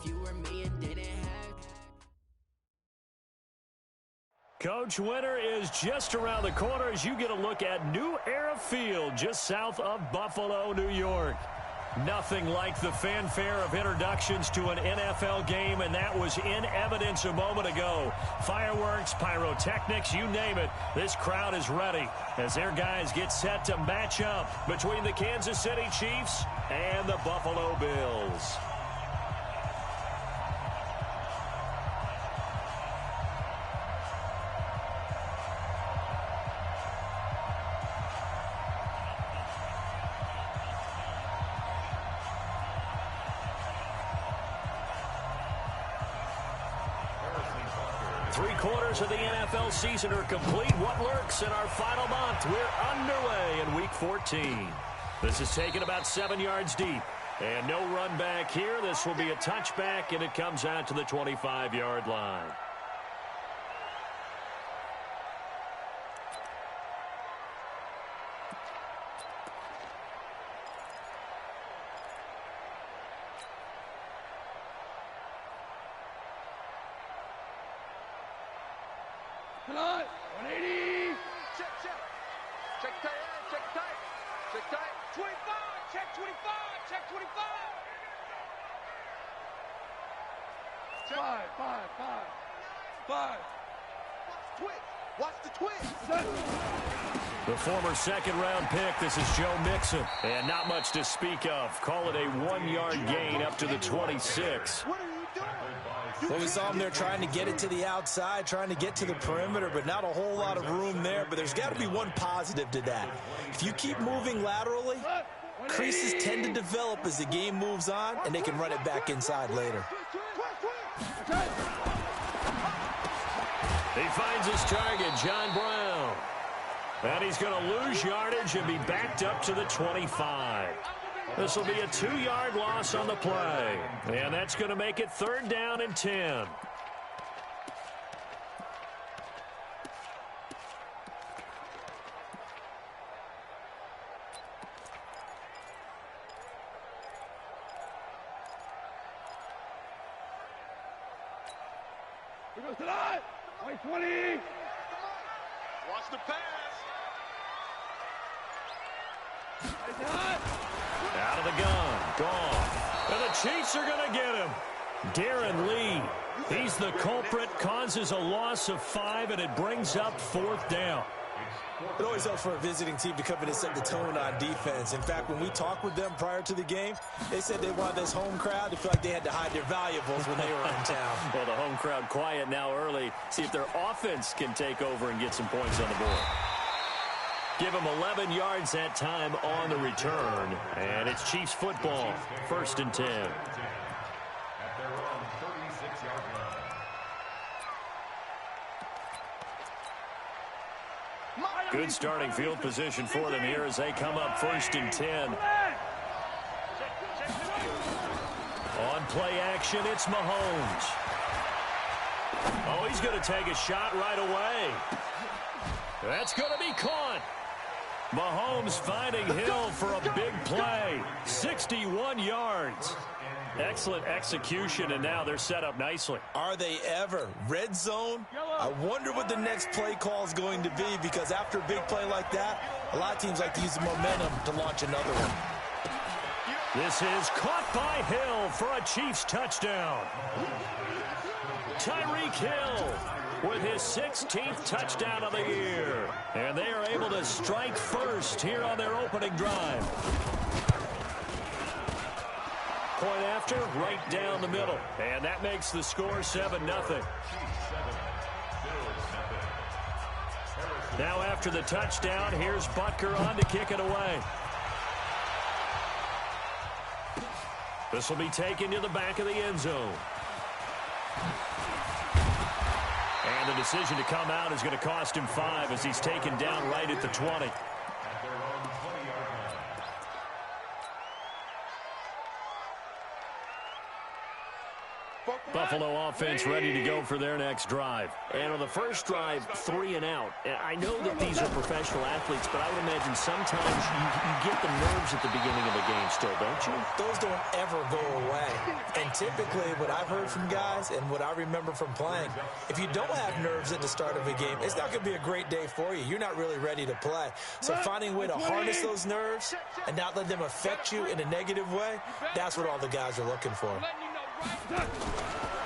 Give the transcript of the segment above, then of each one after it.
you were me and didn't have. Coach, winter is just around the corner as you get a look at New Era Field just south of Buffalo, New York. Nothing like the fanfare of introductions to an NFL game, and that was in evidence a moment ago. Fireworks, pyrotechnics, you name it. This crowd is ready as their guys get set to match up between the Kansas City Chiefs and the Buffalo Bills. Three-quarters of the NFL season are complete. What lurks in our final month? We're underway in Week 14. This is taken about 7 yards deep. And no run back here. This will be a touchback, and it comes out to the 25-yard line. Come on, 180. Check, check. Check tight end, check tight. Check tight. 25, check 25, check 25. Check. Five. Watch the twist. The former second-round pick, this is Joe Mixon. And not much to speak of. Call it a 1-yard gain up to the 26. What are you doing? Well, we saw him there trying to get it to the outside, trying to get to the perimeter, but not a whole lot of room there. But there's got to be one positive to that. If you keep moving laterally, creases tend to develop as the game moves on, and they can run it back inside later. He finds his target, John Brown. And he's going to lose yardage and be backed up to the 25. This will be a 2-yard loss on the play. And that's going to make it 3rd down and 10. Here goes tonight. 20. Watch the pass. Out of the gun. Gone. And the Chiefs are going to get him. Darren Lee. He's the culprit. Causes a loss of 5, and it brings up 4th down. It always helps for a visiting team to come in and set the tone on defense. In fact, when we talked with them prior to the game, they said they wanted this home crowd to feel like they had to hide their valuables when they were in town. Well, the home crowd quiet now early. See if their offense can take over and get some points on the board. Give them 11 yards that time on the return. And it's Chiefs football. 1st and 10. Good starting field position for them here as they come up 1st and 10. On play action, it's Mahomes. Oh, he's going to take a shot right away. That's going to be caught. Mahomes finding Hill for a big play. 61 yards. Excellent execution, and now they're set up nicely. Are they ever? Red zone? I wonder what the next play call is going to be, because after a big play like that, a lot of teams like to use the momentum to launch another one. This is caught by Hill for a Chiefs touchdown. Tyreek Hill with his 16th touchdown of the year. And they are able to strike first here on their opening drive. Point after, right down the middle. And that makes the score 7-0. Now after the touchdown, here's Butker on to kick it away. This will be taken to the back of the end zone. And the decision to come out is going to cost him 5 as he's taken down right at the 20. Buffalo offense ready to go for their next drive. And on the first drive, 3 and out. And I know that these are professional athletes, but I would imagine sometimes you get the nerves at the beginning of a game still, don't you? Those don't ever go away. And typically what I've heard from guys and what I remember from playing, if you don't have nerves at the start of a game, it's not going to be a great day for you. You're not really ready to play. So finding a way to harness those nerves and not let them affect you in a negative way, that's what all the guys are looking for.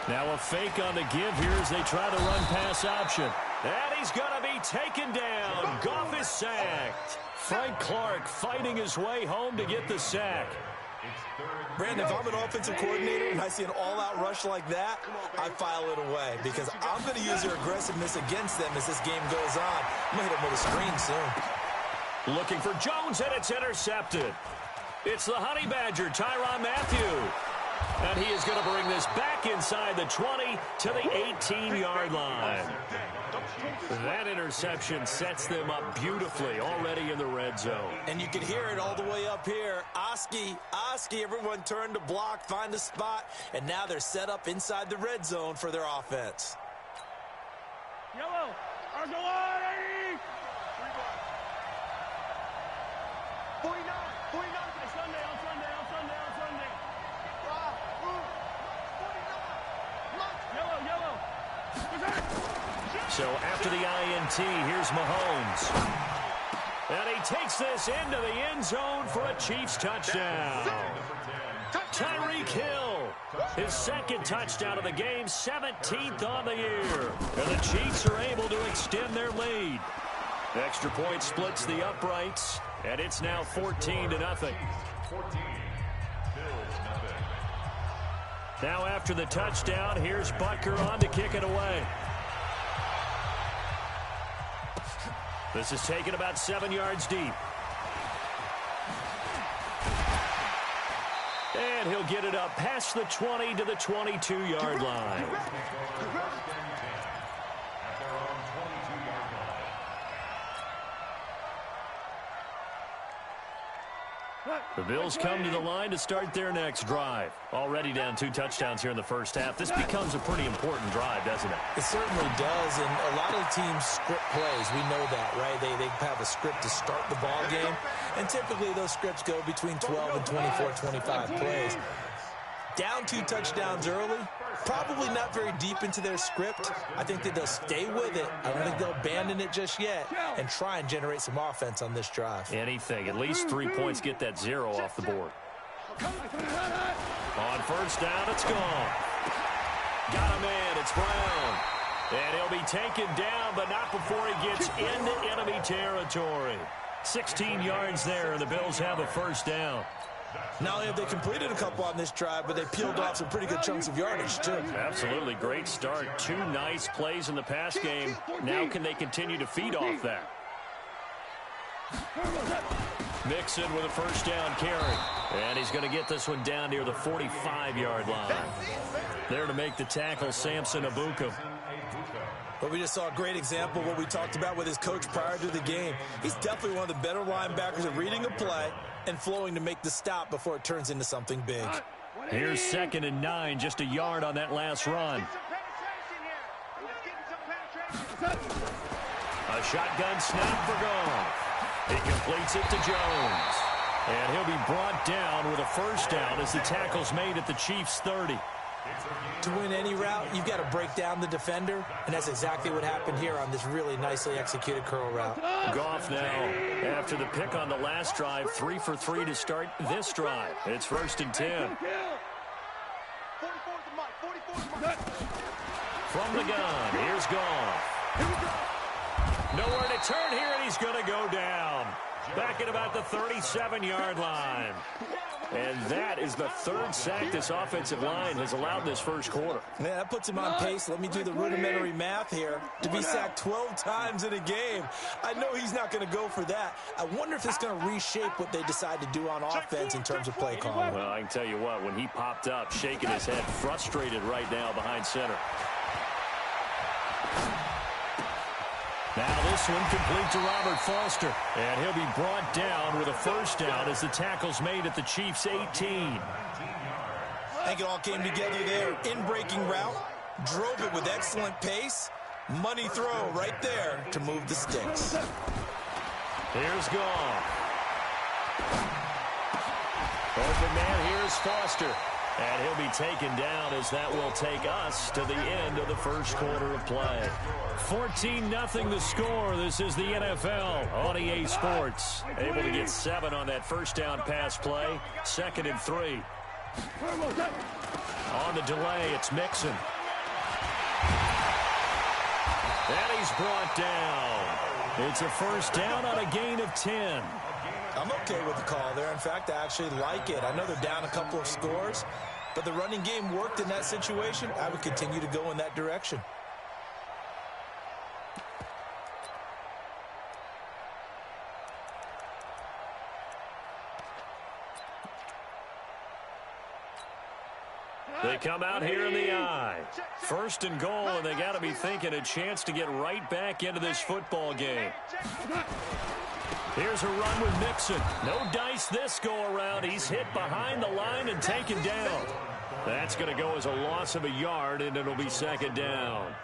Now a fake on the give here as they try the run-pass option. And he's going to be taken down. Goff is sacked. Frank Clark fighting his way home to get the sack. Brandon, if I'm an offensive coordinator and I see an all-out rush like that, I file it away because I'm going to use their aggressiveness against them as this game goes on. I'm going to hit them with a screen soon. Looking for Jones, and it's intercepted. It's the Honey Badger, Tyrann Mathieu. And he is going to bring this back inside the 20 to the 18-yard line. That interception sets them up beautifully already in the red zone. And you can hear it all the way up here. Oski, everyone turned to block, find a spot, and now they're set up inside the red zone for their offense. Yellow. Argyle, 80. 49. So after the INT, here's Mahomes. And he takes this into the end zone for a Chiefs touchdown. Tyreek Hill, his second touchdown of the game, 17th on the year. And the Chiefs are able to extend their lead. Extra point splits the uprights, and it's now 14-0. Now after the touchdown, here's Butker on to kick it away. This is taken about 7 yards deep. And he'll get it up past the 20 to the 22-yard line. The Bills come to the line to start their next drive. Already down 2 touchdowns here in the first half. This becomes a pretty important drive, doesn't it? It certainly does, and a lot of teams script plays. We know that, right? They have a script to start the ball game, and typically those scripts go between 12 and 24, 25 plays. Down 2 touchdowns early, probably not very deep into their script. I think that they'll stay with it. I don't think they'll abandon it just yet and try and generate some offense on this drive. Anything. At least 3 points, get that 0 off the board. On first down, it's gone. Got a man. It's Brown. And he'll be taken down, but not before he gets into enemy territory. 16 yards there, and the Bills have a first down. Not only have they completed a couple on this drive, but they peeled off some pretty good chunks of yardage, too. Absolutely. Great start. 2 nice plays in the pass game. Now can they continue to feed off that? Mixon with a first down carry. And he's going to get this one down near the 45-yard line. There to make the tackle, Samson Abuka. But we just saw a great example of what we talked about with his coach prior to the game. He's definitely one of the better linebackers at reading a play and flowing to make the stop before it turns into something big. Here's 2nd and 9, just a yard on that last run. A shotgun snap for Goff. He completes it to Jones. And he'll be brought down with a first down as the tackle's made at the Chiefs' 30. To win any route, you've got to break down the defender, and that's exactly what happened here on this really nicely executed curl route. Goff now, after the pick on the last drive, 3 for 3 to start this drive. It's 1st and 10. From the gun, here's Goff. Nowhere to turn here, and he's going to go down. Back at about the 37-yard line. And that is the 3rd sack this offensive line has allowed this first quarter. Yeah, that puts him on pace. Let me do the rudimentary math here. To be sacked 12 times in a game, I know he's not going to go for that. I wonder if it's going to reshape what they decide to do on offense in terms of play calling. Well, I can tell you what, when he popped up, shaking his head, frustrated right now behind center. Now this one complete to Robert Foster. And he'll be brought down with a first down as the tackle's made at the Chiefs' 18. I think it all came together there. In-breaking route, drove it with excellent pace. Money throw right there to move the sticks. Here's Goff. Open man, here's Foster. And he'll be taken down as that will take us to the end of the first quarter of play. 14-0 the score. This is the NFL on EA Sports. Able to get 7 on that first down pass play. 2nd and 3. On the delay, it's Mixon. And he's brought down. It's a first down on a gain of 10. I'm okay with the call there. In fact, I actually like it. I know they're down a couple of scores, but the running game worked in that situation. I would continue to go in that direction. They come out here in the eye. 1st and goal, and they got to be thinking a chance to get right back into this football game. Here's a run with Mixon. No dice this go-around. He's hit behind the line and taken down. That's going to go as a loss of a yard, and it'll be 2nd down.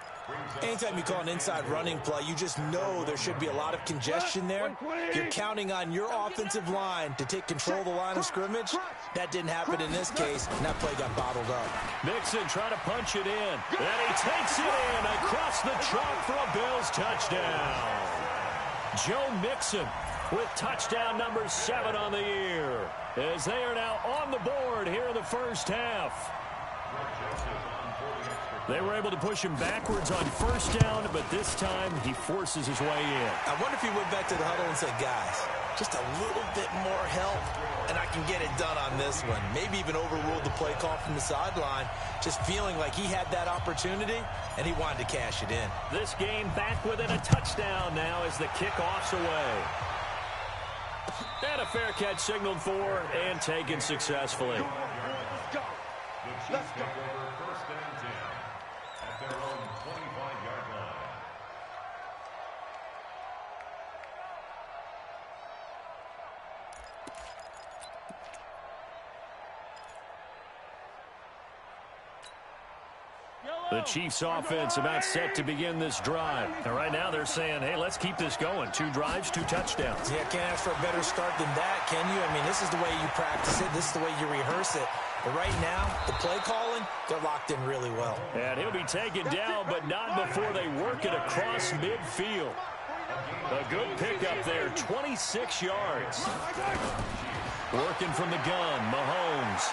Anytime you call an inside running play, you just know there should be a lot of congestion there. You're counting on your offensive line to take control of the line of scrimmage. That didn't happen in this case, and that play got bottled up. Mixon trying to punch it in, and he takes it in across the chalk for a Bills touchdown. Joe Mixon with touchdown number 7 on the year, as they are now on the board here in the first half. They were able to push him backwards on first down, but this time he forces his way in. I wonder if he went back to the huddle and said, guys, just a little bit more help, and I can get it done on this one. Maybe even overruled the play call from the sideline, just feeling like he had that opportunity, and he wanted to cash it in. This game back within a touchdown now as the kickoff's away. And a fair catch signaled for and taken successfully. Let's go. Let's go. The Chiefs offense about set to begin this drive. And right now they're saying, hey, let's keep this going. 2 drives, 2 touchdowns. Yeah, can't ask for a better start than that, can you? I mean, this is the way you practice it. This is the way you rehearse it. But right now, the play calling, they're locked in really well. And he'll be taken down, but not before they work it across midfield. A good pickup there, 26 yards. Working from the gun, Mahomes.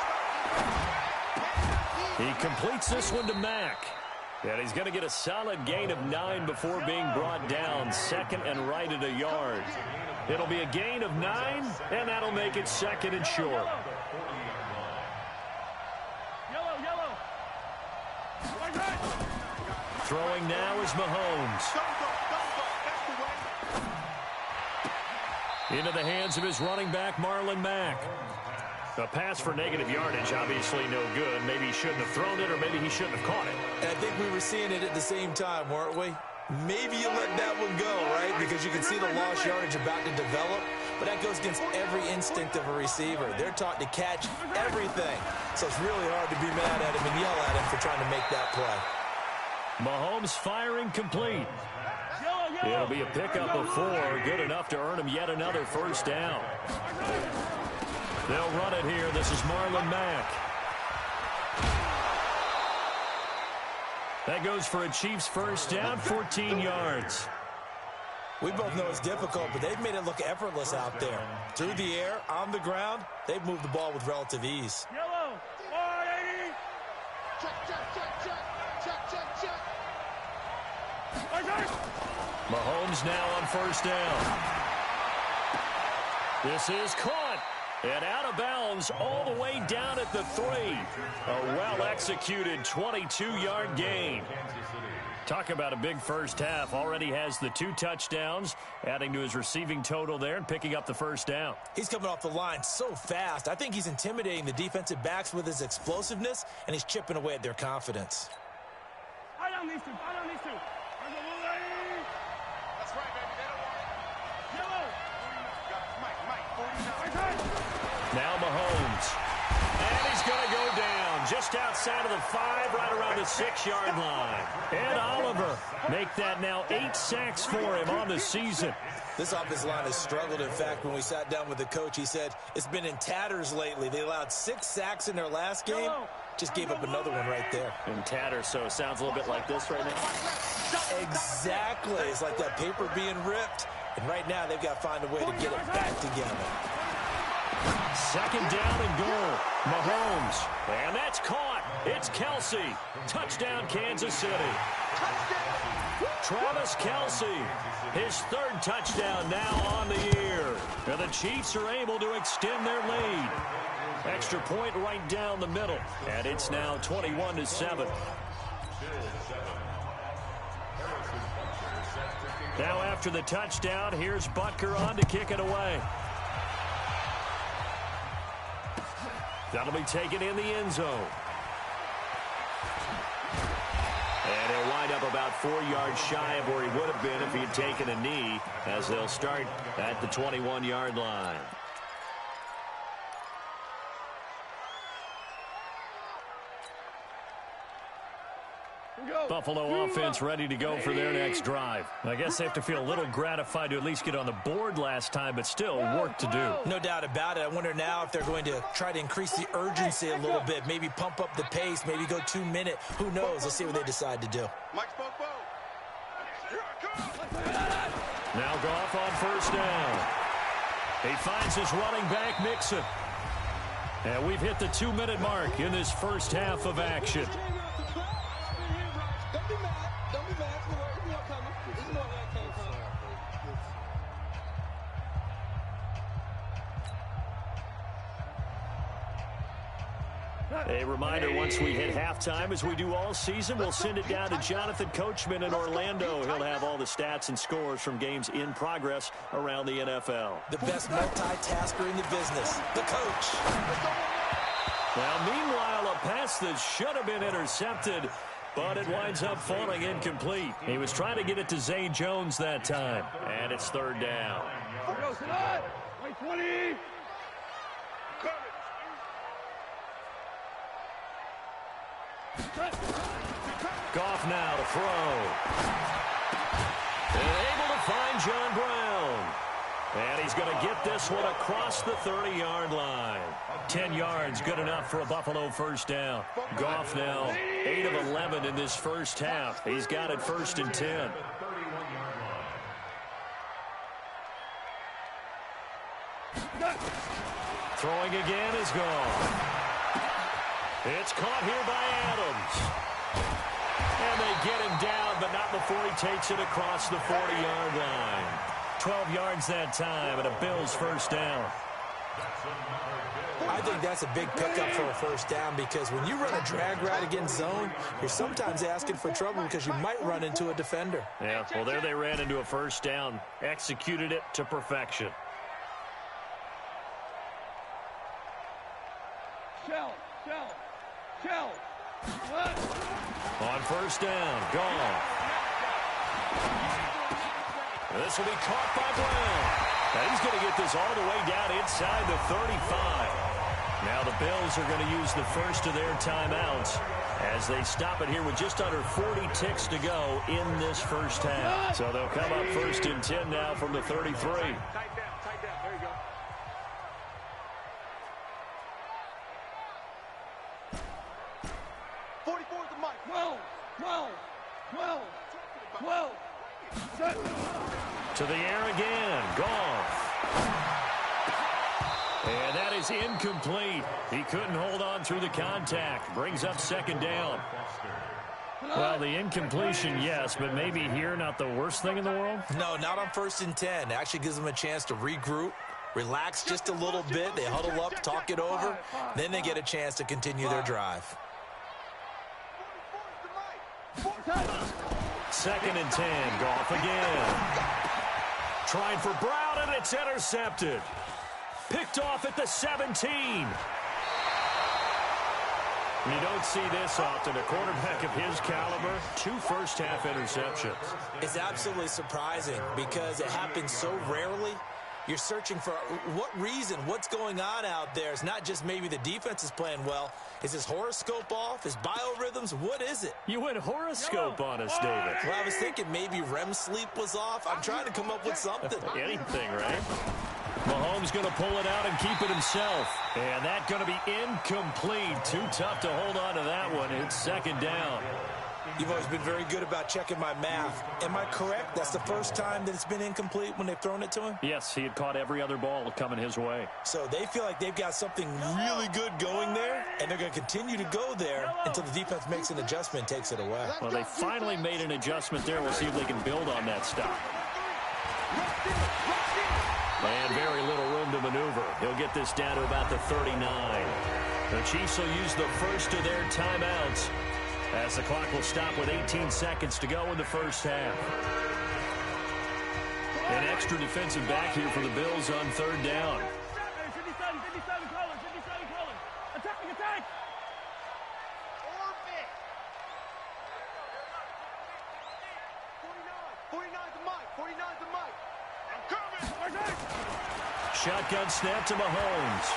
He completes this one to Mack. And he's going to get a solid gain of 9 before being brought down. 2nd and right at a yard. It'll be a gain of 9, and that'll make it 2nd and short. Throwing now is Mahomes. Into the hands of his running back, Marlon Mack. A pass for negative yardage, obviously no good. Maybe he shouldn't have thrown it, or maybe he shouldn't have caught it. And I think we were seeing it at the same time, weren't we? Maybe you let that one go, right? Because you can see the lost yardage about to develop. But that goes against every instinct of a receiver. They're taught to catch everything. So it's really hard to be mad at him and yell at him for trying to make that play. Mahomes firing complete. It'll be a pickup of 4, good enough to earn him yet another first down. They'll run it here. This is Marlon Mack. That goes for a Chiefs first down, 14 yards. We both know it's difficult, but they've made it look effortless out there. Through the air, on the ground, they've moved the ball with relative ease. Yellow, 180. Check. Mahomes now on first down. This is caught. And out of bounds all the way down at the 3. A well-executed 22-yard gain. Talk about a big first half. Already has the 2 touchdowns, adding to his receiving total there and picking up the first down. He's coming off the line so fast. I think he's intimidating the defensive backs with his explosiveness, and he's chipping away at their confidence. I don't need to. That's right, baby. They don't want it. Yellow. Mike, 49. Now Mahomes. And he's going to go down. just outside of the 5, right around the 6-yard line. Ed Oliver make that now 8 sacks for him on the season. This offensive line has struggled. In fact, when we sat down with the coach, he said it's been in tatters lately. They allowed 6 sacks in their last game. Just gave up another one right there. In tatters, so it sounds a little bit like this right now. Exactly. It's like that paper being ripped. And right now, they've got to find a way to get it back together. 2nd down and goal. Mahomes. And that's caught. It's Kelsey. Touchdown, Kansas City. Travis Kelsey. His 3rd touchdown now on the year. And the Chiefs are able to extend their lead. Extra point right down the middle. And it's now 21-7. Now after the touchdown, here's Butker on to kick it away. That'll be taken in the end zone. And he'll wind up about 4 yards shy of where he would have been if he had taken a knee, as they'll start at the 21-yard line. Buffalo offense ready to go for their next drive. I guess they have to feel a little gratified to at least get on the board last time, but still work to do. No doubt about it. I wonder now if they're going to try to increase the urgency a little bit, maybe pump up the pace, maybe go 2 minute. Who knows? Let's see what they decide to do. Now Goff on 1st down. He finds his running back, Mixon. And we've hit the 2-minute mark in this first half of action. A reminder, once we hit halftime, as we do all season, we'll send it down to Jonathan Coachman in Orlando. He'll have all the stats and scores from games in progress around the NFL. The best multitasker in the business, the coach. Well, meanwhile, a pass that should have been intercepted, but it winds up falling incomplete. He was trying to get it to Zay Jones that time, and it's 3rd down. 20. Goff now to throw. And able to find John Brown. And he's going to get this one across the 30-yard line. 10 yards, good enough for a Buffalo 1st down. Goff now 8 of 11 in this first half. He's got it 1st and 10. Throwing again is gone. It's caught here by Adams. And they get him down, but not before he takes it across the 40-yard line. 12 yards that time, and a Bills 1st down. I think that's a big pickup for a 1st down, because when you run a drag route against zone, you're sometimes asking for trouble because you might run into a defender. Yeah, well, there they ran into a 1st down. Executed it to perfection. Shell. On 1st down, gone. This will be caught by Brown. Now he's going to get this all the way down inside the 35. Now the Bills are going to use the first of their timeouts as they stop it here with just under 40 ticks to go in this first half. So they'll come up 1st and 10 now from the 33. Tight down. There you go. To the air again. Goff. And that is incomplete. He couldn't hold on through the contact. Brings up 2nd down. Well, the incompletion, yes, but maybe here not the worst thing in the world? No, not on 1st and 10. It actually gives them a chance to regroup, relax just a little bit. They huddle up, talk it over. Then they get a chance to continue their drive. 2nd and 10. Goff again. Trying for Brown, and it's intercepted. Picked off at the 17. You don't see this often. A quarterback of his caliber, 2 first-half interceptions. It's absolutely surprising because it happens so rarely. You're searching for what reason, what's going on out there. It's not just maybe the defense is playing well. Is his horoscope off? His biorhythms? What is it? You went horoscope on us, David. Well, I was thinking maybe REM sleep was off. I'm trying to come up with something. Anything, right? Mahomes going to pull it out and keep it himself. And that's going to be incomplete. Too tough to hold on to that one. It's second down. You've always been very good about checking my math. Am I correct? That's the first time that it's been incomplete when they've thrown it to him? Yes, he had caught every other ball coming his way. So they feel like they've got something really good going there, and they're going to continue to go there until the defense makes an adjustment and takes it away. Well, they finally made an adjustment there. We'll see if they can build on that stop. And very little room to maneuver. He'll get this down to about the 39. The Chiefs will use the first of their timeouts as the clock will stop with 18 seconds to go in the first half. An extra defensive back here for the Bills on third down. 57, calling. Attack! Orbit. 49 to Mike. 49 to Mike. I'm coming. Shotgun snap to Mahomes.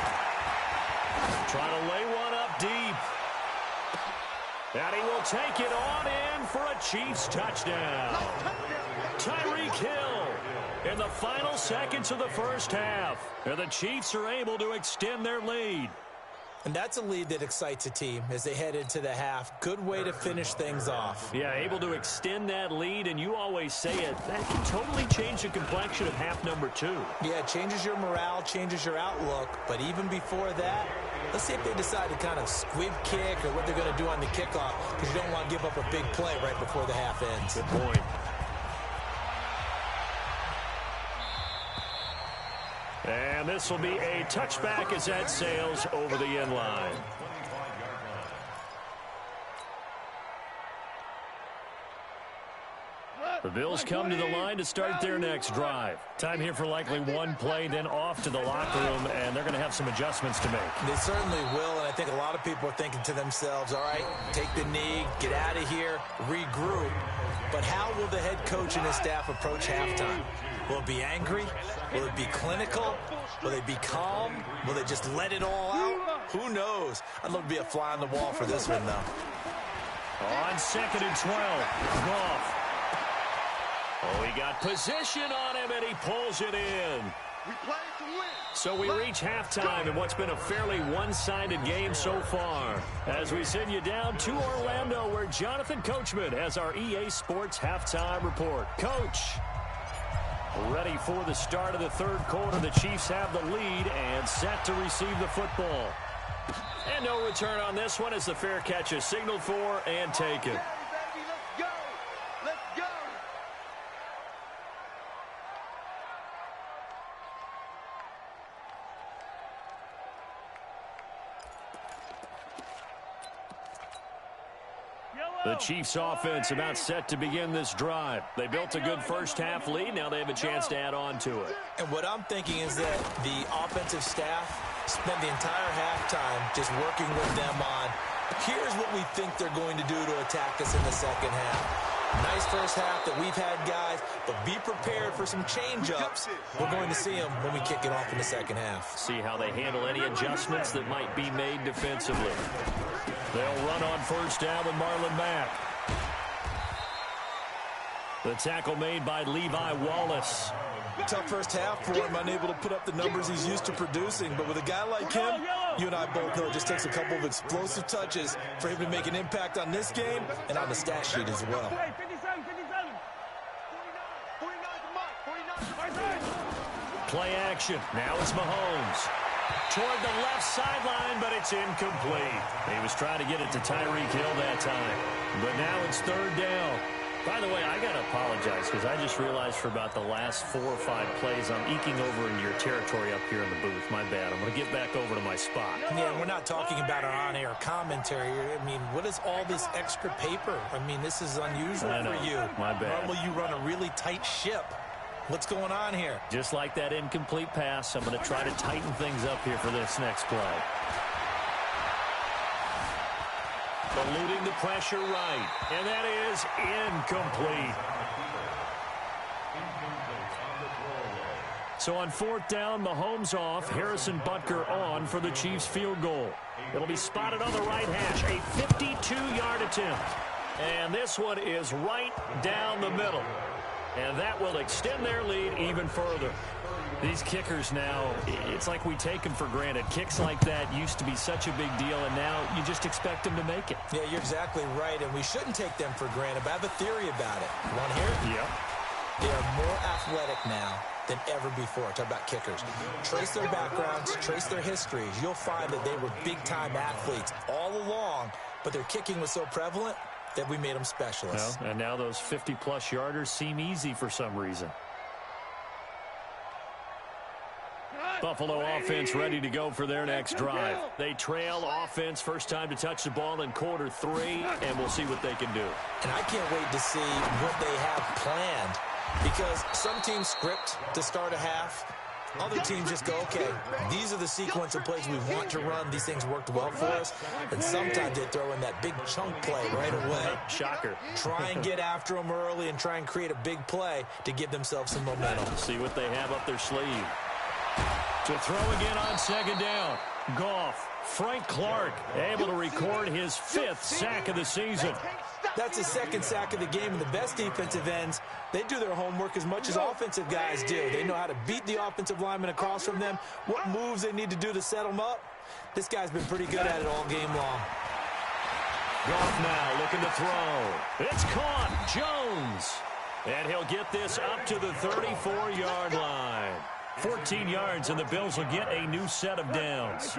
Trying to lay one up deep. And he will take it on in for a Chiefs touchdown. Tyreek Hill in the final seconds of the first half. And the Chiefs are able to extend their lead. And that's a lead that excites a team as they head into the half. Good way to finish things off. Yeah, able to extend that lead, and you always say it, that can totally change the complexion of half number 2. Yeah, it changes your morale, changes your outlook. But even before that, let's see if they decide to kind of squib kick or what they're going to do on the kickoff, because you don't want to give up a big play right before the half ends. Good point. And this will be a touchback as that sails over the end line. The Bills come to the line to start their next drive. Time here for likely one play, then off to the locker room, and they're going to have some adjustments to make. They certainly will, and I think a lot of people are thinking to themselves, all right, take the knee, get out of here, regroup. But how will the head coach and his staff approach halftime? Will it be angry? Will it be clinical? Will they be calm? Will they just let it all out? Who knows? I'd love to be a fly on the wall for this one, though. On 2nd and 12, Goff. Oh, he got position on him, and he pulls it in. We play to win. So we reach halftime in what's been a fairly one-sided game so far. As we send you down to Orlando, where Jonathan Coachman has our EA Sports halftime report. Coach, ready for the start of the third quarter. The Chiefs have the lead and set to receive the football. And no return on this one as the fair catch is signaled for and taken. Baby, let's go. Let's go. The Chiefs offense about set to begin this drive. They built a good first half lead. Now they have a chance to add on to it. And what I'm thinking is that the offensive staff spent the entire halftime just working with them on, here's what we think they're going to do to attack us in the second half. Nice first half that we've had, guys, but be prepared for some change-ups. We're going to see them when we kick it off in the second half. See how they handle any adjustments that might be made defensively. They'll run on first down with Marlon Mack. The tackle made by Levi Wallace. Tough first half for him, unable to put up the numbers he's used to producing. But with a guy like him, you and I both know it just takes a couple of explosive touches for him to make an impact on this game and on the stat sheet as well. 57. 49 to Mike. 49 to Mike. Play action. Now it's Mahomes. Toward the left sideline, but it's incomplete. He was trying to get it to Tyreek Hill that time. But now it's third down. By the way, I got to apologize because I just realized for about the last 4 or 5 plays, I'm eking over into your territory up here in the booth. My bad. I'm going to get back over to my spot. Yeah, we're not talking about our on-air commentary. I mean, what is all this extra paper? I mean, this is unusual for you. My bad. Normally you run a really tight ship. What's going on here? Just like that incomplete pass, I'm going to try to tighten things up here for this next play. Eluding the pressure right, and that is incomplete. So on fourth down, Mahomes off, Harrison Butker on for the Chiefs field goal. It'll be spotted on the right hash, a 52-yard attempt. And this one is right down the middle. And that will extend their lead even further. These kickers now, it's like we take them for granted. Kicks like that used to be such a big deal, and now you just expect them to make it. Yeah, you're exactly right, and we shouldn't take them for granted, but I have a theory about it. You want to hear it? Yep. They are more athletic now than ever before. Talk about kickers. Trace their backgrounds, trace their histories. You'll find that they were big-time athletes all along, but their kicking was so prevalent that we made them specialists. Well, and now those 50-plus yarders seem easy for some reason. Buffalo offense ready to go for their next drive. They trail offense, first time to touch the ball in quarter 3, and we'll see what they can do. And I can't wait to see what they have planned, because some teams script to start a half. Other teams just go, okay, these are the sequence of plays we want to run. These things worked well for us. And sometimes they throw in that big chunk play right away. Shocker. Try and get after them early and try and create a big play to give themselves some momentum. See what they have up their sleeve. To throw again on second down. Goff. Frank Clark able to record his 5th sack of the season. That's his 2nd sack of the game, and the best defensive ends, they do their homework as much as offensive guys do. They know how to beat the offensive lineman across from them, what moves they need to do to set them up. This guy's been pretty good at it all game long. Goff now looking to throw. It's caught. Jones. And he'll get this up to the 34-yard line. 14 yards, and the Bills will get a new set of downs.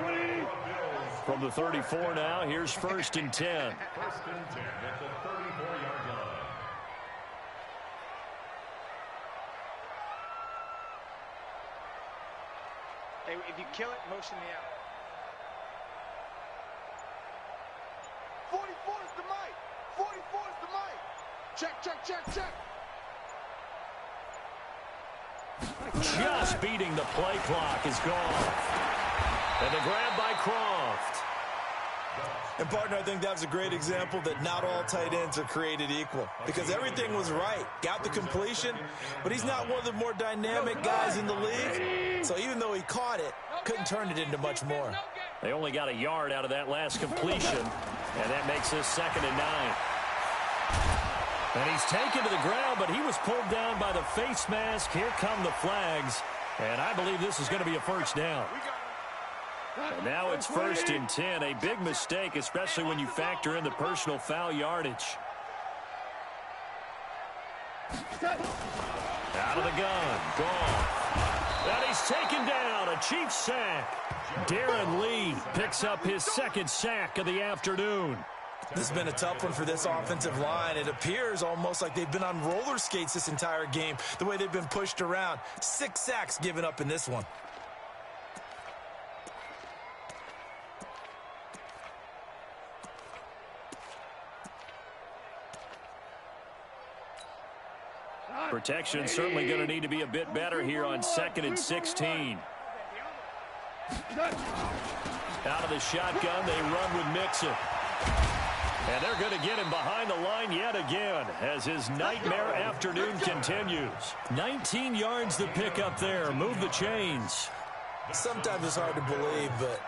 From the 34 now, here's 1st and 10. Hey, if you kill it, motion me out. 44 is the mic. 44 is the mic. Check, check, check, check. Just beating the play clock is gone. And the grab by Croft. And, partner, I think that was a great example that not all tight ends are created equal, because everything was right. Got the completion, but he's not one of the more dynamic guys in the league. So even though he caught it, couldn't turn it into much more. They only got a yard out of that last completion, and that makes this 2nd and 9. And he's taken to the ground, but he was pulled down by the face mask. Here come the flags, and I believe this is going to be a first down. And now it's 1st and 10, a big mistake, especially when you factor in the personal foul yardage. Out of the gun, Goff. And he's taken down, a Chiefs sack. Darren Lee picks up his 2nd sack of the afternoon. This has been a tough one for this offensive line. It appears almost like they've been on roller skates this entire game, the way they've been pushed around. 6 sacks given up in this one. Protection certainly going to need to be a bit better here on 2nd and 16. Out of the shotgun, they run with Mixon. And they're going to get him behind the line yet again as his nightmare afternoon continues. 19 yards to pick up there. Move the chains. Sometimes it's hard to believe, but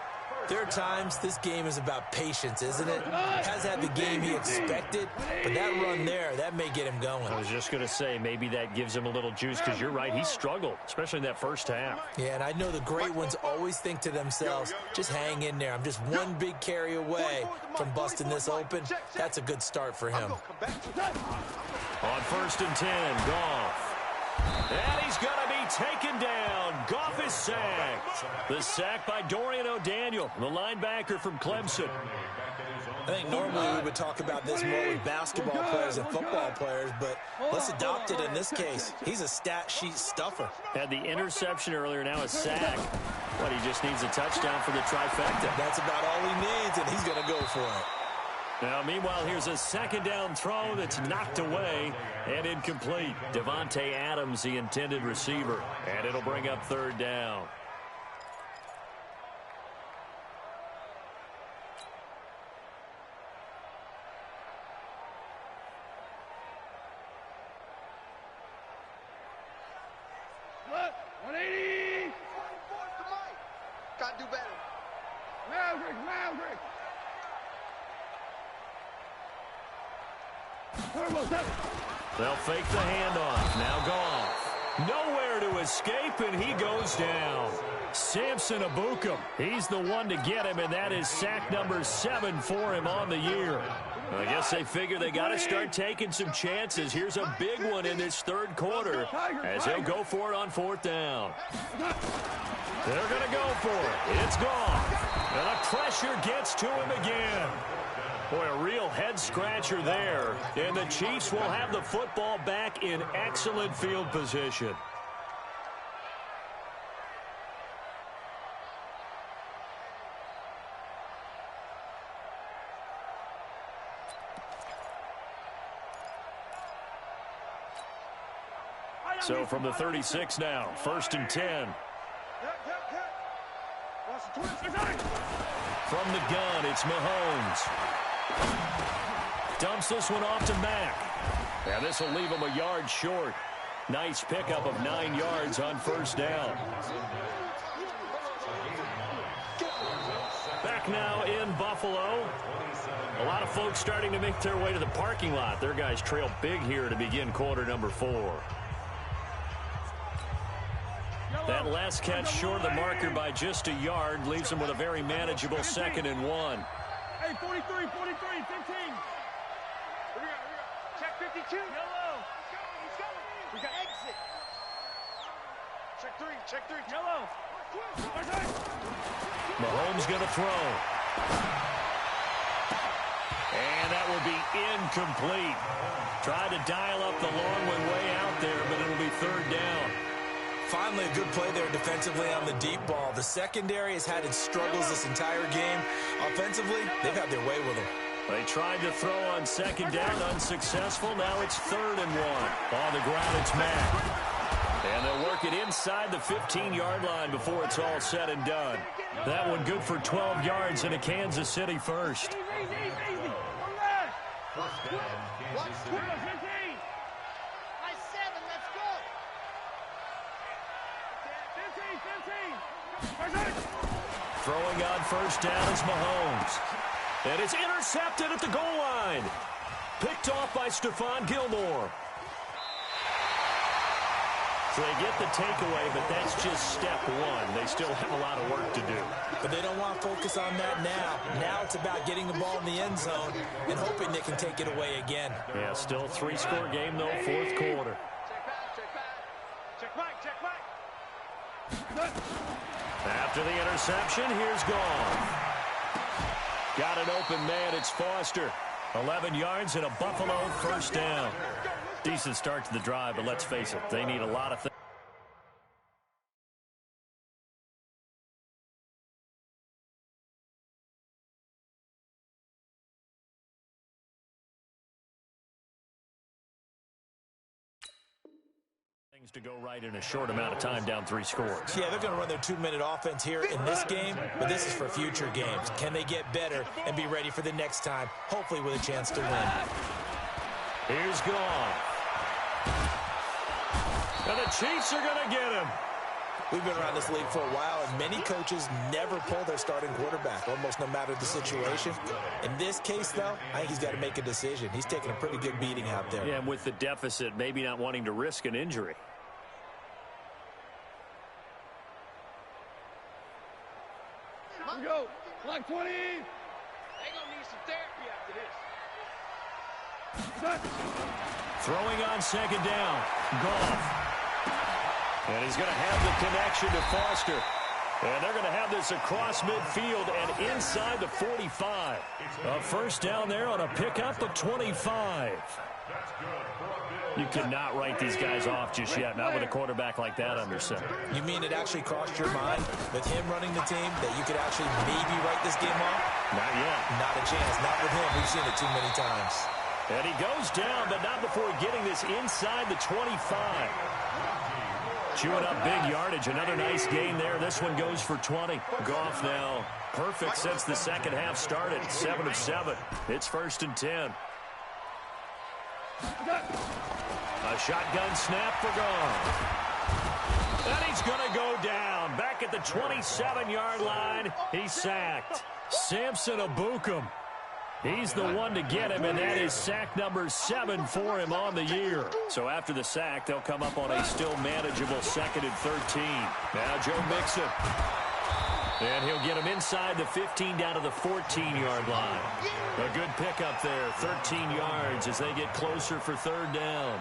there are times this game is about patience, isn't it? Has had the game he expected, but that run there, that may get him going. I was just going to say, maybe that gives him a little juice, because you're right, he struggled, especially in that first half. Yeah, and I know the great ones always think to themselves, just hang in there. I'm just one big carry away from busting this open. That's a good start for him. On 1st and 10, Goff. And he's going to be taken down. Goff is sacked. The sack by Dorian O'Daniel, the linebacker from Clemson. I think normally we would talk about this more with basketball players and football players, but let's adopt it in this case. He's a stat sheet stuffer. Had the interception earlier, now a sack. But he just needs a touchdown for the trifecta. That's about all he needs, and he's going to go for it. Now, meanwhile, here's a 2nd down throw that's knocked away and incomplete. Devontae Adams, the intended receiver, and it'll bring up 3rd down. What? 180! do better. They'll fake the handoff. Now Goff. Nowhere to escape, and he goes down. Samson Ebukam. He's the one to get him, and that is sack number 7 for him on the year. I guess they figure they got to start taking some chances. Here's a big one in this third quarter as he'll go for it on 4th down. They're going to go for it. It's gone. And the pressure gets to him again. Boy, a real head-scratcher there. And the Chiefs will have the football back in excellent field position. So from the 36 now, 1st and 10. From the gun, it's Mahomes. Dumps this one off to Mack. And this will leave him a yard short. Nice pickup of 9 yards on 1st down. Back now in Buffalo. A lot of folks starting to make their way to the parking lot. Their guys trail big here to begin quarter number 4. That last catch short of the marker by just a yard leaves them with a very manageable 2nd and 1. Hey, 43, 15. Here we go. Check 52. Yellow. He's going. We got exit. Check 3. Yellow. Mahomes going to throw. And that will be incomplete. Tried to dial up the long one way out there, but it'll be 3rd down. Finally, a good play there defensively on the deep ball. The secondary has had its struggles this entire game. Offensively, they've had their way with them. They tried to throw on 2nd down, unsuccessful. Now it's 3rd and 1. On the ground, it's Mack. And they'll work it inside the 15-yard line before it's all said and done. That one good for 12 yards and a Kansas City first. Easy. Throwing on 1st down is Mahomes. And it's intercepted at the goal line. Picked off by Stephon Gilmore. So they get the takeaway, but that's just step 1. They still have a lot of work to do. But they don't want to focus on that now. Now it's about getting the ball in the end zone and hoping they can take it away again. Yeah, still a 3-score game, though, 4th quarter. Check back. After the interception, here's Goff. Got an open man, it's Foster. 11 yards and a Buffalo 1st down. Decent start to the drive, but let's face it, they need a lot of things. To go right in a short amount of time, down 3 scores. Yeah, they're going to run their 2-minute offense here in this game, but this is for future games. Can they get better and be ready for the next time, hopefully with a chance to win? Here's Goff. And the Chiefs are going to get him. We've been around this league for a while, and many coaches never pull their starting quarterback, almost no matter the situation. In this case, though, I think he's got to make a decision. He's taking a pretty good beating out there. Yeah, and with the deficit, maybe not wanting to risk an injury. Here we go. Clock 20. They gonna need some therapy after this. Throwing on 2nd down. Goff. And he's going to have the connection to Foster. And they're going to have this across midfield and inside the 45. A 1st down there on a pickup of 25. You cannot write these guys off just yet, not with a quarterback like that under center. You mean it actually crossed your mind with him running the team that you could actually maybe write this game off? Not yet. Not a chance. Not with him. We've seen it too many times. And he goes down, but not before getting this inside the 25. Chewing up big yardage. Another nice gain there. This one goes for 20. Goff now perfect since the second half started. 7 of 7. It's 1st and 10. A shotgun snap for Goff. And he's going to go down. Back at the 27-yard line, he's sacked. Samson Abukum. He's the one to get him, and that is sack number 7 for him on the year. So after the sack, they'll come up on a still manageable 2nd and 13. Now Joe Mixon. And he'll get him inside the 15 down to the 14-yard line. A good pickup there, 13 yards as they get closer for 3rd down.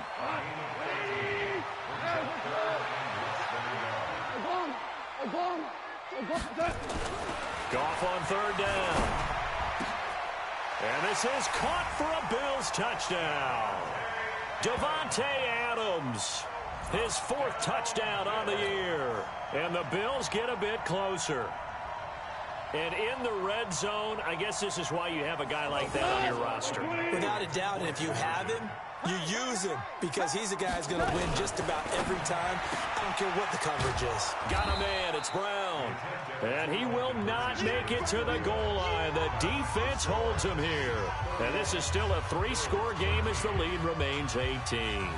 Goff on 3rd down. And this is caught for a Bills touchdown. Davante Adams, his 4th touchdown on the year. And the Bills get a bit closer. And in the red zone, I guess this is why you have a guy like that on your roster. Without a doubt, and if you have him, you use him because he's a guy who's going to win just about every time. I don't care what the coverage is. Got a man. It's Brown. And he will not make it to the goal line. The defense holds him here. And this is still a 3-score game as the lead remains 18.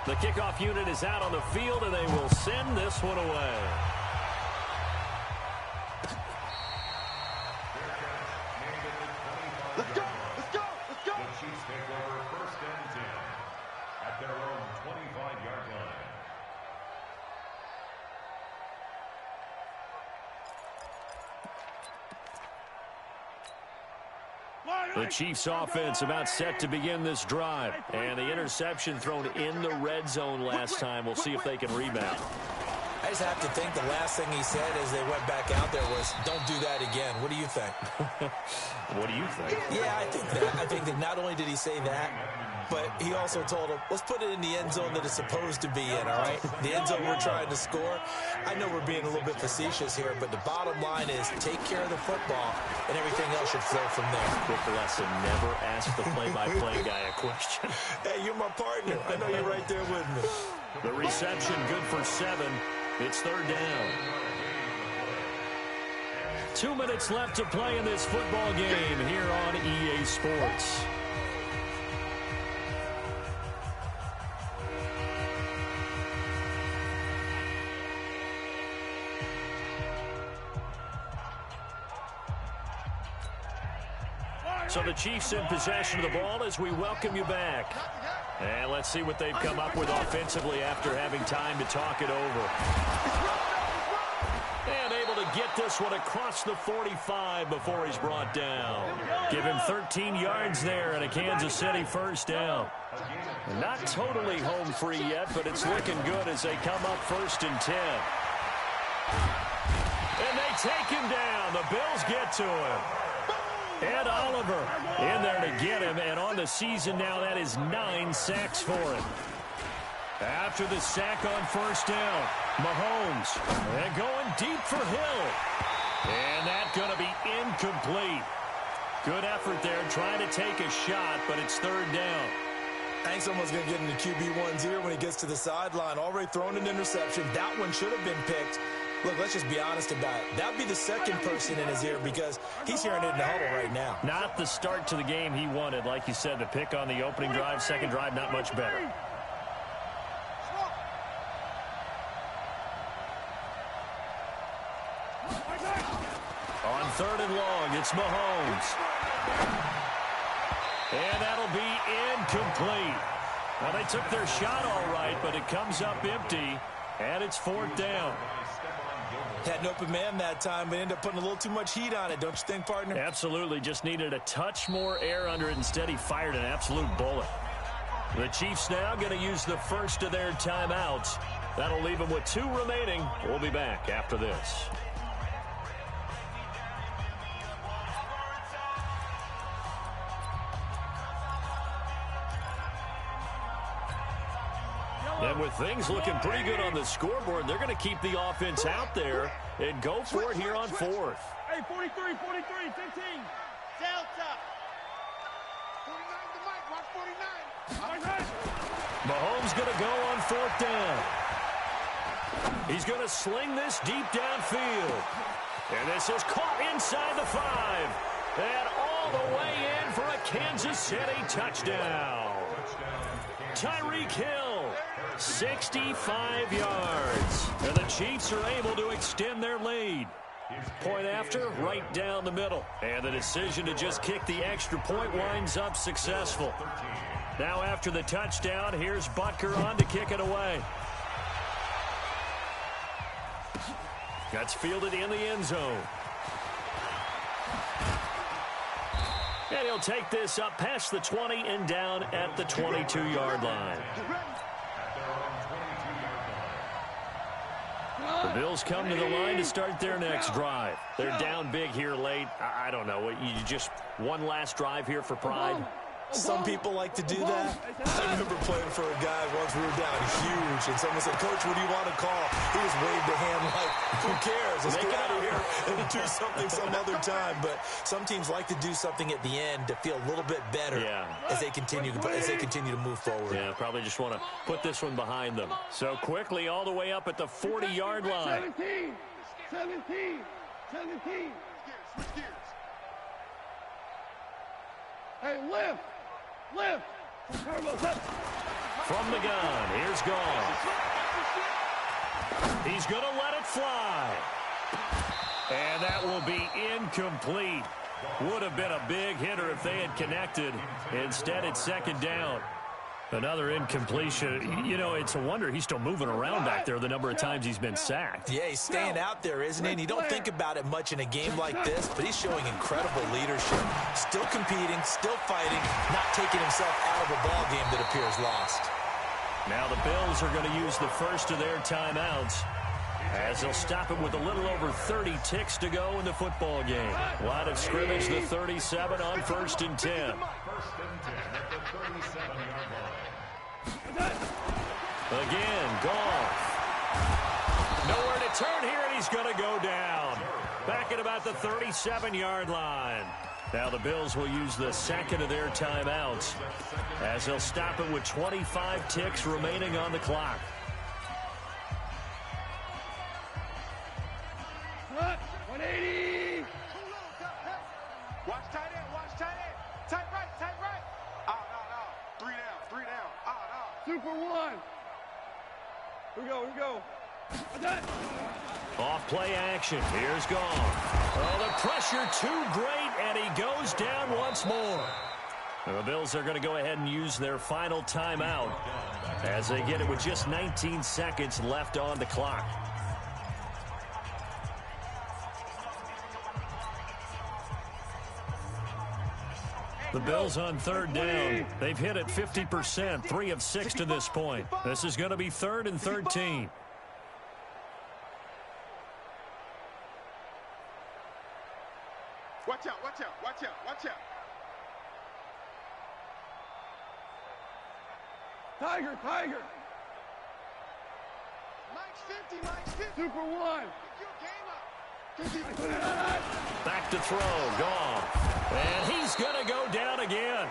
The kickoff unit is out on the field, and they will send this one away. Let's go! Let's go! Let's go! The Chiefs take over 1st and 10 at their own 25-yard line. The Chiefs offense about set to begin this drive. And the interception thrown in the red zone last time. We'll see if they can rebound. I just have to think the last thing he said as they went back out there was, don't do that again. What do you think? What do you think? Yeah, I think that. I think that not only did he say that, but he also told him, let's put it in the end zone that it's supposed to be in, all right? The end zone we're trying to score. I know we're being a little bit facetious here, but the bottom line is take care of the football, and everything else should flow from there. Quick lesson, never ask the play-by-play guy a question. Hey, you're my partner. I know you're right there with me. The reception good for 7. It's 3rd down. 2 minutes left to play in this football game here on EA Sports. So the Chiefs in possession of the ball as we welcome you back. And let's see what they've come up with offensively after having time to talk it over. And able to get this one across the 45 before he's brought down. Give him 13 yards there and a Kansas City 1st down. Not totally home free yet, but it's looking good as they come up 1st and 10. And they take him down. The Bills get to him. Ed Oliver in there to get him, and on the season now, that is 9 sacks for him. After the sack on 1st down, Mahomes and going deep for Hill. And that's going to be incomplete. Good effort there, trying to take a shot, but it's 3rd down. I think someone's going to get into QB1's ear when he gets to the sideline. Already thrown an interception. That one should have been picked. Look, let's just be honest about it. That would be the second person in his ear because he's hearing it in the huddle right now. Not the start to the game he wanted. Like you said, the pick on the opening drive, second drive, not much better. On 3rd and long, it's Mahomes. And that'll be incomplete. Well, they took their shot all right, but it comes up empty, and it's 4th down. Had an open man that time, but ended up putting a little too much heat on it, don't you think, partner? Absolutely. Just needed a touch more air under it. Instead, he fired an absolute bullet. The Chiefs now going to use the first of their timeouts. That'll leave them with 2 remaining. We'll be back after this. And with things looking pretty good on the scoreboard, they're going to keep the offense out there and go for it here on 4th. Hey, 43, 15. Delta. 49 to Mike, watch 49. Mahomes going to go on 4th down. He's going to sling this deep downfield. And this is caught inside the 5. And all the way in for a Kansas City touchdown. Tyreek Hill, 65 yards. And the Chiefs are able to extend their lead. Point after, right down the middle. And the decision to just kick the extra point winds up successful. Now after the touchdown, here's Butker on to kick it away. That's fielded in the end zone. And he'll take this up past the 20 and down at the 22-yard line. The Bills come to the line to start their next drive. They're down big here late. I don't know. You just one last drive here for pride? Some people like to do that. I remember playing for a guy once. We were down huge, and someone said, "Coach, what do you want to call?" He just waved a hand like, "Who cares? Let's get out of here and do something some other time." But some teams like to do something at the end to feel a little bit better as they continue to move forward. Yeah, probably just want to put this one behind them. So quickly all the way up at the 40-yard line. 17. Hey, lift. From the gun, here's Goff. He's going to let it fly. And that will be incomplete. Would have been a big hitter if they had connected. Instead, it's second down. Another incompletion. You know, it's a wonder he's still moving around back there the number of times he's been sacked. Yeah, he's staying out there, isn't he? And you don't think about it much in a game like this, but he's showing incredible leadership. Still competing, still fighting, not taking himself out of a ball game that appears lost. Now the Bills are going to use the first of their timeouts as they'll stop it with a little over 30 ticks to go in the football game. Line of scrimmage, the 37 on 1st and 10. 1st and 10 at the 37-yard line. Again, Goff. Nowhere to turn here, and he's going to go down. Back at about the 37-yard line. Now the Bills will use the second of their timeouts as they'll stop it with 25 ticks remaining on the clock. Cut. 180. Watch tight end, tight right. No. 3 down. Super 1. Here we go. Off play action. Here's Goff. Oh, the pressure too great, and he goes down once more. The Bills are going to go ahead and use their final timeout as they get it with just 19 seconds left on the clock. The Bills on 3rd down. They've hit it 50%, 3 of 6 to this point. This is going to be 3rd and 13. Watch out. Tiger. Mike's 50. Super 1. Back to throw. Goff. And he's going to go down again.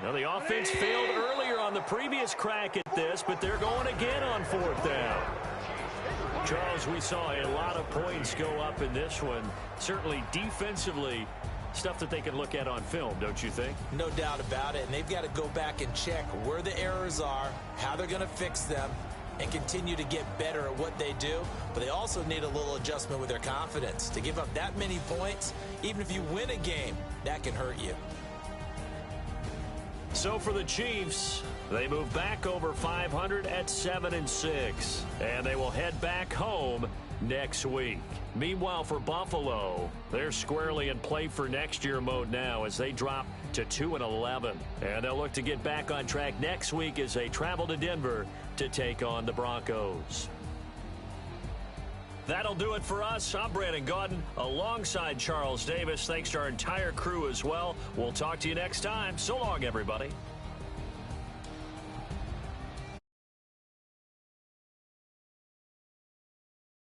Now, the offense failed earlier on the previous crack at this, but they're going again on 4th down. Charles, we saw a lot of points go up in this one. Certainly defensively, stuff that they can look at on film, don't you think? No doubt about it, and they've got to go back and check where the errors are, how they're going to fix them, and continue to get better at what they do. But they also need a little adjustment with their confidence. To give up that many points, even if you win a game, that can hurt you. So for the Chiefs, they move back over 500 at 7-6, and they will head back home next week. Meanwhile, for Buffalo, they're squarely in play for next year mode now as they drop to 2-11, and they'll look to get back on track next week as they travel to Denver to take on the Broncos. That'll do it for us. I'm Brandon Gaudin alongside Charles Davis. Thanks to our entire crew as well. We'll talk to you next time. So long, everybody.